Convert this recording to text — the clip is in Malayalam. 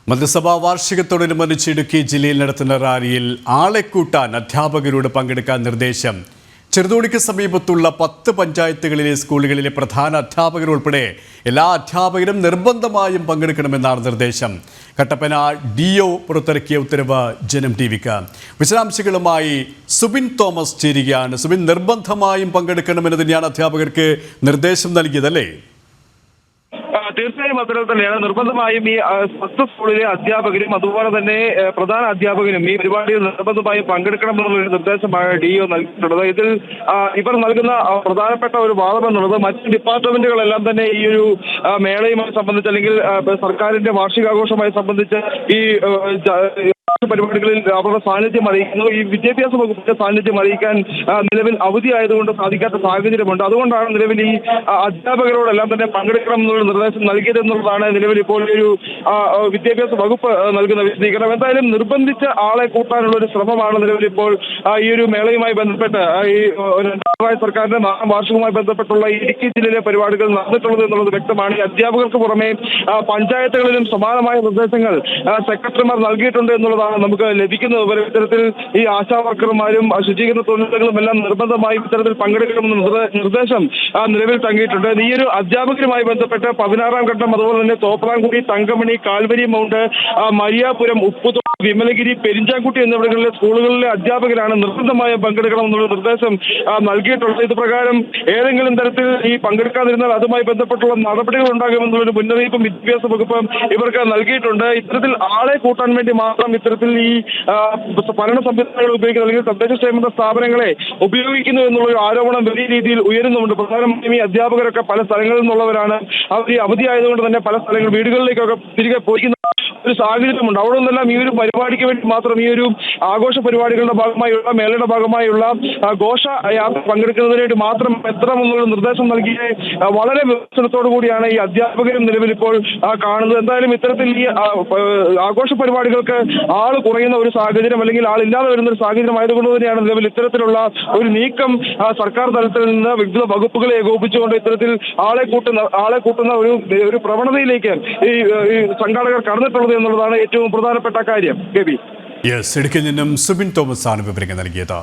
മന്ത്രിസഭാ വാർഷികത്തോടനുബന്ധിച്ച് ഇടുക്കി ജില്ലയിൽ നടത്തുന്ന റാലിയിൽ ആളെ കൂട്ടാൻ അധ്യാപകരോട് പങ്കെടുക്കാൻ നിർദ്ദേശം. ചെറുതോണിക്ക് സമീപത്തുള്ള 10 പഞ്ചായത്തുകളിലെ സ്കൂളുകളിലെ പ്രധാന അധ്യാപകർ ഉൾപ്പെടെ എല്ലാ അധ്യാപകരും നിർബന്ധമായും പങ്കെടുക്കണമെന്നാണ് നിർദ്ദേശം. കട്ടപ്പന DO പുറത്തിറക്കിയ ഉത്തരവ് ജനം ടിവിക്ക്. വിശദാംശങ്ങളുമായി സുബിൻ തോമസ് ചേരുകയാണ്. സുബിൻ, നിർബന്ധമായും പങ്കെടുക്കണമെന്ന് തന്നെയാണ് അധ്യാപകർക്ക് നിർദ്ദേശം നൽകിയതല്ലേ? തീർച്ചയായും അത്തരത്തിൽ തന്നെയാണ്. നിർബന്ധമായും ഈ 10 സ്കൂളിലെ അധ്യാപകരും അതുപോലെ തന്നെ പ്രധാന അധ്യാപകരും ഈ പരിപാടിയിൽ നിർബന്ധമായും പങ്കെടുക്കണമെന്നുള്ള നിർദ്ദേശമാണ് DO നൽകിയിട്ടുള്ളത്. ഇതിൽ ഇവർ നൽകുന്ന പ്രധാനപ്പെട്ട ഒരു വാദം എന്നുള്ളത് മറ്റ് ഡിപ്പാർട്ട്മെന്റുകളെല്ലാം തന്നെ ഈ ഒരു മേളയുമായി സംബന്ധിച്ച് അല്ലെങ്കിൽ സർക്കാരിന്റെ വാർഷികാഘോഷവുമായി സംബന്ധിച്ച് ഈ പരിപാടികളിൽ അവരുടെ സാന്നിധ്യം അറിയിക്കുന്നു. ഈ വിദ്യാഭ്യാസ വകുപ്പിന്റെ സാന്നിധ്യം അറിയിക്കാൻ നിലവിൽ അവധി ആയതുകൊണ്ട് സാധിക്കാത്ത സാഹചര്യമുണ്ട്. അതുകൊണ്ടാണ് നിലവിൽ ഈ അധ്യാപകരോടെല്ലാം തന്നെ പങ്കെടുക്കണം എന്നുള്ള നിർദ്ദേശം നൽകിയതെന്നുള്ളതാണ് നിലവിൽ ഇപ്പോൾ ഒരു വിദ്യാഭ്യാസ വകുപ്പ് നൽകുന്ന വിശദീകരണം. എന്തായാലും നിർബന്ധിച്ച് ആളെ കൂട്ടാനുള്ള ഒരു ശ്രമമാണ് നിലവിൽ ഇപ്പോൾ ഈ ഒരു മേളയുമായി ബന്ധപ്പെട്ട് ഈ സർക്കാരിന്റെ 4ാം വാർഷികവുമായി ബന്ധപ്പെട്ടുള്ള ഇടുക്കി ജില്ലയിലെ പരിപാടികൾ നടന്നിട്ടുള്ളത് എന്നുള്ളത് വ്യക്തമാണ്. ഈ അധ്യാപകർക്ക് പുറമെ പഞ്ചായത്തുകളിലും സമാനമായ നിർദ്ദേശങ്ങൾ സെക്രട്ടറിമാർ നൽകിയിട്ടുണ്ട് എന്നുള്ളതാണ് നമുക്ക് ലഭിക്കുന്നത്. ഇത്തരത്തിൽ ഈ ആശാ വർക്കർമാരും ശുചീകരണ തൊഴിലാളികളും എല്ലാം നിർബന്ധമായും ഇത്തരത്തിൽ പങ്കെടുക്കണമെന്ന നിർദ്ദേശം നിലവിൽ തങ്ങിയിട്ടുണ്ട്. ഈ ഒരു അധ്യാപകരുമായി ബന്ധപ്പെട്ട് 16ാം ഘട്ടം അതുപോലെ തന്നെ തോപ്രാംകുടി, തങ്കമണി, കാൽവരി മൗണ്ട്, മരിയാപുരം, ഉപ്പുതോട്, വിമലഗിരി, പെരിഞ്ചാംകുട്ടി എന്നിവിടങ്ങളിലെ സ്കൂളുകളിലെ അധ്യാപകരാണ് നിർബന്ധമായും പങ്കെടുക്കണമെന്നുള്ള നിർദ്ദേശം നൽകിയിട്ടുള്ളത്. ഇത് പ്രകാരം ഏതെങ്കിലും തരത്തിൽ ഈ പങ്കെടുക്കാതിരുന്നാൽ അതുമായി ബന്ധപ്പെട്ടുള്ള നടപടികൾ ഉണ്ടാകുമെന്നുള്ളൊരു മുന്നറിയിപ്പും വിദ്യാഭ്യാസ വകുപ്പ് ഇവർക്ക് നൽകിയിട്ടുണ്ട്. ഇത്തരത്തിൽ ആളെ കൂട്ടാൻ വേണ്ടി മാത്രം ഇത്തരത്തിൽ ഈ ഭരണ സംവിധാനങ്ങൾ ഉപയോഗിക്കുന്ന അല്ലെങ്കിൽ തദ്ദേശ സ്വയംഭരണ സ്ഥാപനങ്ങളെ ഉപയോഗിക്കുന്നു എന്നുള്ളൊരു ആരോപണം വലിയ രീതിയിൽ ഉയരുന്നുണ്ട്. പ്രധാനമായും ഈ അധ്യാപകരൊക്കെ പല സ്ഥലങ്ങളിൽ നിന്നുള്ളവരാണ്. അവർ ഈ അവധി ആയതുകൊണ്ട് തന്നെ പല സ്ഥലങ്ങൾ വീടുകളിലേക്കൊക്കെ തിരികെ പോയിരിക്കുന്ന ഒരു സാഹചര്യമുണ്ട്. അവിടെ നിന്നെല്ലാം ഈ ഒരു പരിപാടിക്ക് വേണ്ടി മാത്രം ഈ ഒരു ആഘോഷ പരിപാടികളുടെ ഭാഗമായുള്ള മേളയുടെ ഭാഗമായുള്ള ഘോഷ യാത്ര പങ്കെടുക്കുന്നതിന് വേണ്ടി മാത്രം എത്തണമെന്നുള്ള നിർദ്ദേശം നൽകിയ വളരെ വിമർശനത്തോടു കൂടിയാണ് ഈ അധ്യാപകരും നിലവിൽ ഇപ്പോൾ കാണുന്നത്. എന്തായാലും ഇത്തരത്തിൽ ഈ ആഘോഷ പരിപാടികൾക്ക് ആൾ കുറയുന്ന ഒരു സാഹചര്യം അല്ലെങ്കിൽ ആളില്ലാതെ വരുന്ന ഒരു സാഹചര്യം ആയതുകൊണ്ട് തന്നെയാണ് നിലവിൽ ഇത്തരത്തിലുള്ള ഒരു നീക്കം സർക്കാർ തലത്തിൽ നിന്ന് വിവിധ വകുപ്പുകളെ ഏകോപിപ്പിച്ചുകൊണ്ട് ഇത്തരത്തിൽ ആളെ കൂട്ടുന്ന ഒരു പ്രവണതയിലേക്ക് ഈ സംഘാടകർ കടന്നിട്ടുള്ളത് എന്നുള്ളതാണ് ഏറ്റവും പ്രധാനപ്പെട്ട കാര്യം. യെസ്, ഇടുക്കിയിൽ നിന്നും സുബിൻ തോമസ് ആണ് വിവരങ്ങൾ നൽകിയത്.